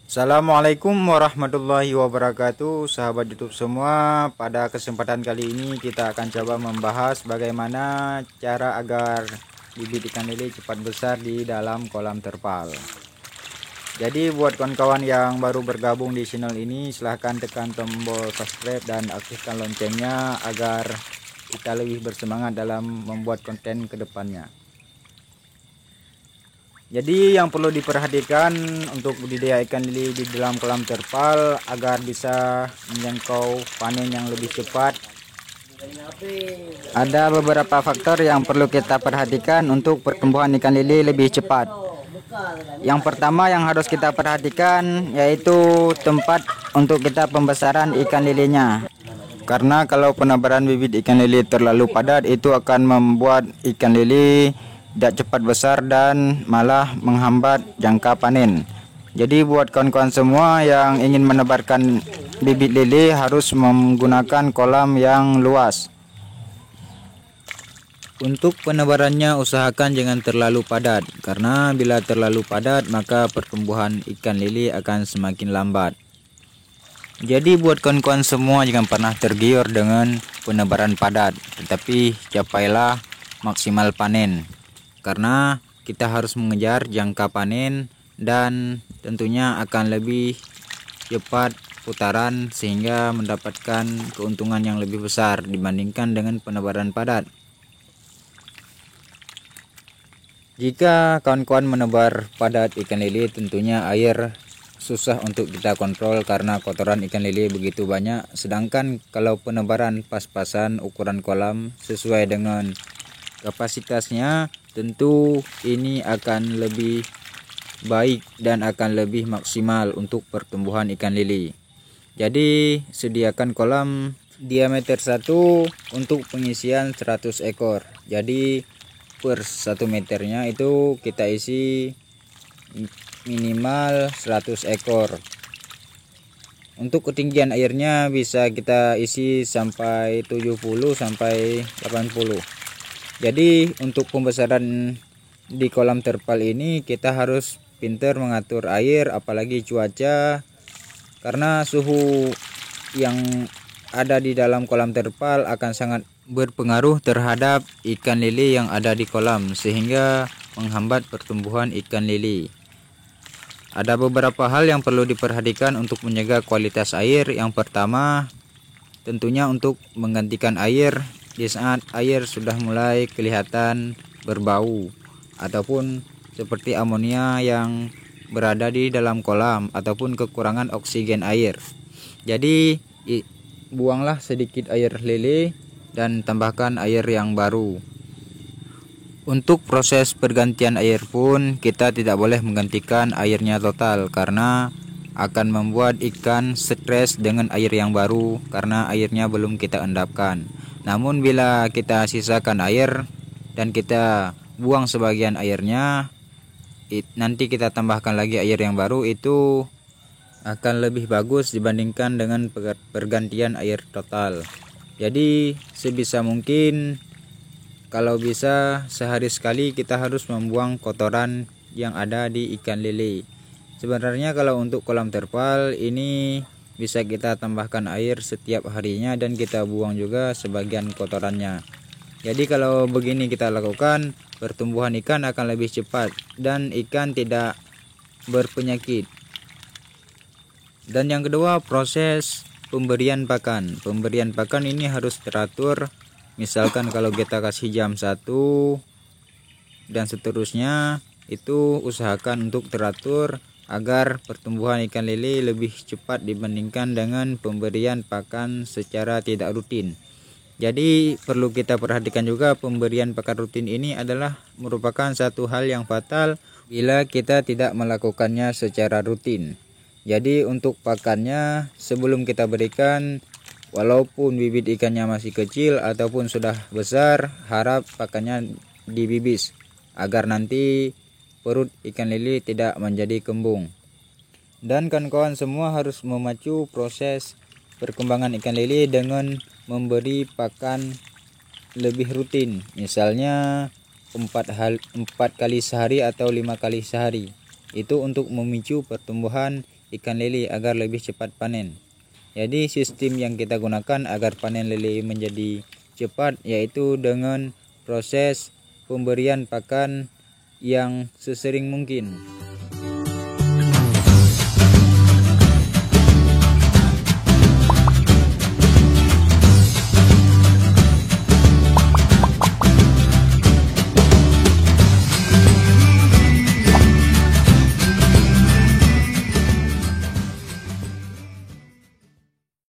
Assalamualaikum warahmatullahi wabarakatuh, sahabat YouTube semua. Pada kesempatan kali ini kita akan coba membahas bagaimana cara agar bibit ikan lele cepat besar di dalam kolam terpal. Jadi buat kawan-kawan yang baru bergabung di channel ini, silahkan tekan tombol subscribe dan aktifkan loncengnya agar kita lebih bersemangat dalam membuat konten kedepannya. Jadi yang perlu diperhatikan untuk budidaya ikan lele di dalam kolam terpal agar bisa menjangkau panen yang lebih cepat, ada beberapa faktor yang perlu kita perhatikan untuk pertumbuhan ikan lele lebih cepat. Yang pertama yang harus kita perhatikan yaitu tempat untuk kita pembesaran ikan lelenya. Karena kalau penebaran bibit ikan lele terlalu padat, itu akan membuat ikan lele tidak cepat besar dan malah menghambat jangka panen. Jadi buat kawan-kawan semua yang ingin menebarkan bibit lele harus menggunakan kolam yang luas. Untuk penebarannya usahakan jangan terlalu padat, karena bila terlalu padat maka pertumbuhan ikan lele akan semakin lambat. Jadi buat kawan-kawan semua jangan pernah tergiur dengan penebaran padat, tetapi capailah maksimal panen. Karena kita harus mengejar jangka panen dan tentunya akan lebih cepat putaran sehingga mendapatkan keuntungan yang lebih besar dibandingkan dengan penebaran padat. Jika kawan-kawan menebar padat ikan lele, tentunya air susah untuk kita kontrol karena kotoran ikan lele begitu banyak. Sedangkan kalau penebaran pas-pasan ukuran kolam sesuai dengan kapasitasnya, tentu ini akan lebih baik dan akan lebih maksimal untuk pertumbuhan ikan lele. Jadi sediakan kolam diameter 1 untuk pengisian 100 ekor. Jadi per 1 meternya itu kita isi minimal 100 ekor. Untuk ketinggian airnya bisa kita isi sampai 70 sampai 80. Jadi untuk pembesaran di kolam terpal ini kita harus pintar mengatur air, apalagi cuaca, karena suhu yang ada di dalam kolam terpal akan sangat berpengaruh terhadap ikan lele yang ada di kolam sehingga menghambat pertumbuhan ikan lele. Ada beberapa hal yang perlu diperhatikan untuk menjaga kualitas air. Yang pertama, tentunya untuk menggantikan air di saat air sudah mulai kelihatan berbau ataupun seperti amonia yang berada di dalam kolam ataupun kekurangan oksigen air. Jadi buanglah sedikit air lele dan tambahkan air yang baru. Untuk proses pergantian air pun kita tidak boleh menggantikan airnya total, karena akan membuat ikan stres dengan air yang baru karena airnya belum kita endapkan. Namun bila kita sisakan air dan kita buang sebagian airnya, nanti kita tambahkan lagi air yang baru, itu akan lebih bagus dibandingkan dengan pergantian air total. Jadi sebisa mungkin kalau bisa sehari sekali kita harus membuang kotoran yang ada di ikan lele. Sebenarnya kalau untuk kolam terpal ini bisa kita tambahkan air setiap harinya dan kita buang juga sebagian kotorannya. Jadi kalau begini kita lakukan, pertumbuhan ikan akan lebih cepat dan ikan tidak berpenyakit. Dan yang kedua, proses pemberian pakan. Pemberian pakan ini harus teratur. Misalkan kalau kita kasih jam 1 dan seterusnya, itu usahakan untuk teratur agar pertumbuhan ikan lele lebih cepat dibandingkan dengan pemberian pakan secara tidak rutin. Jadi perlu kita perhatikan juga, pemberian pakan rutin ini adalah merupakan satu hal yang fatal bila kita tidak melakukannya secara rutin. Jadi untuk pakannya sebelum kita berikan, walaupun bibit ikannya masih kecil ataupun sudah besar, harap pakannya dibibis agar nanti perut ikan lele tidak menjadi kembung. Dan kawan-kawan semua harus memacu proses perkembangan ikan lele dengan memberi pakan lebih rutin, misalnya 4 kali sehari atau 5 kali sehari. Itu untuk memicu pertumbuhan ikan lele agar lebih cepat panen. Jadi sistem yang kita gunakan agar panen lele menjadi cepat yaitu dengan proses pemberian pakan yang sesering mungkin.